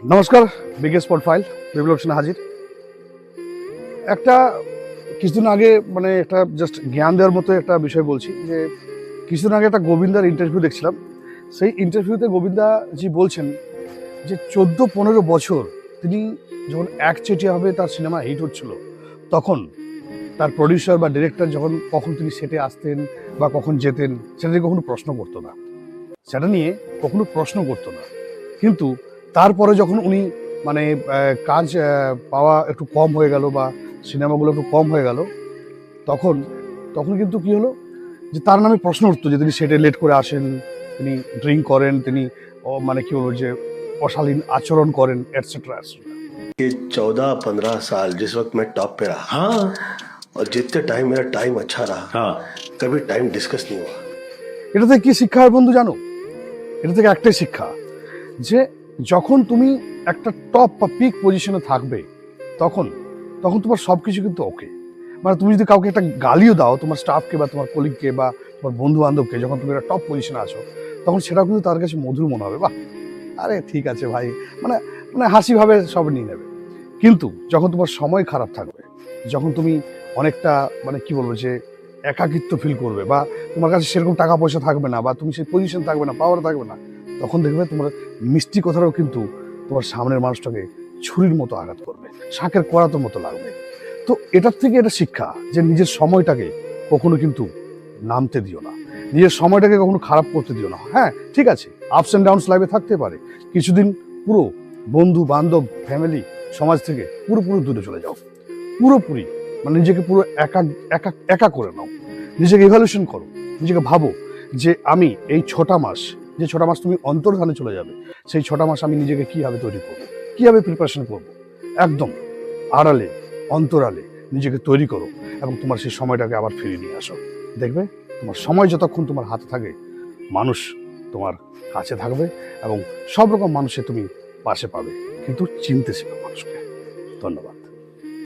নমস্কার, বিগে spot file বিপ্লব সিনহা হাজির। একটা কিছুদিন আগে মানে একটা জাস্ট জ্ঞান দেওয়ার মতো একটা বিষয় বলছি যে কিছুদিন আগে একটা গোবিন্দার ইন্টারভিউ দেখছিলাম। সেই ইন্টারভিউতে গোবিন্দাজি বলছেন যে 14-15 বছর তিনি যখন একচেটিয়াভাবে তার সিনেমা হিট হচ্ছিল, তখন তার প্রডিউসার বা ডিরেক্টর যখন কখন তিনি সেটে আসতেন বা কখন যেতেন সেটা নিয়ে কখনো প্রশ্ন করতো না, সেটা নিয়ে কখনো প্রশ্ন করতো না। কিন্তু তারপরে যখন উনি মানে কাজ পাওয়া একটু কম হয়ে গেল বা সিনেমাগুলো একটু কম হয়ে গেল, তখন তখন কিন্তু কি হলো যে তার নামে প্রশ্ন উঠতো যে তিনি সেটে লেট করে আসেন, তিনি ড্রিঙ্ক করেন, তিনি মানে কি বলবো যে অশালীন আচরণ করেন, এটসেট্রা এটসেট্রা। ये 14-15 साल जिस वक्त मैं टॉप पे रहा, हाँ और जितने टाइम मेरा टाइम अच्छा रहा, हाँ कभी टाइम डिस्कस नहीं हुआ। এটা থেকে কি শিক্ষা হয় বন্ধু জানো? এটা থেকে একটাই শিক্ষা, যে যখন তুমি একটা টপ বা পিক পজিশনে থাকবে তখন তখন তোমার সব কিছু কিন্তু ওকে। মানে তুমি যদি কাউকে একটা গালিও দাও, তোমার স্টাফকে বা তোমার কলিগকে বা তোমার বন্ধু বান্ধবকে, যখন তুমি একটা টপ পজিশনে আছো তখন সেটাও কিন্তু তার কাছে মধুর মনে হবে। বাহ, আরে ঠিক আছে ভাই, মানে মানে হাসিভাবে সব নিয়ে নেবে। কিন্তু যখন তোমার সময় খারাপ থাকবে, যখন তুমি অনেকটা মানে কি বলবো যে একাকিত্ব ফিল করবে, বা তোমার কাছে সেরকম টাকা পয়সা থাকবে না, বা তুমি সেই পজিশন থাকবে না, পাওয়ার থাকবে না, তখন দেখবে তোমার মিষ্টি কথাটাও কিন্তু তোমার সামনের মানুষটাকে ছুরির মতো আঘাত করবে, শাঁখের করাতের মতো লাগবে। তো এটার থেকে এটা শিক্ষা যে নিজের সময়টাকে কখনো কিন্তু নামতে দিও না, নিজের সময়টাকে কখনো খারাপ করতে দিও না। হ্যাঁ ঠিক আছে, আপস অ্যান্ড ডাউনস লাইফে থাকতে পারে, কিছুদিন পুরো বন্ধু বান্ধব ফ্যামিলি সমাজ থেকে পুরোপুরি দূরে চলে যাও, পুরোপুরি মানে নিজেকে পুরো একা একা একা করে নাও, নিজেকে ইভ্যালুয়েশন করো, নিজেকে ভাবো যে আমি এই 6টা মাস, যে 6টা মাস তুমি অন্তর্ধানে চলে যাবে, সেই 6টা মাস আমি নিজেকে কীভাবে তৈরি করবো, কীভাবে প্রিপারেশন করবো, একদম আড়ালে অন্তরালে নিজেকে তৈরি করো এবং তোমার সেই সময়টাকে আবার ফিরিয়ে নিয়ে আসো। দেখবে তোমার সময় যতক্ষণ তোমার হাতে থাকে, মানুষ তোমার কাছে থাকবে এবং সব রকম মানুষে তুমি পাশে পাবে, কিন্তু চিনতে শেখো মানুষকে। ধন্যবাদ।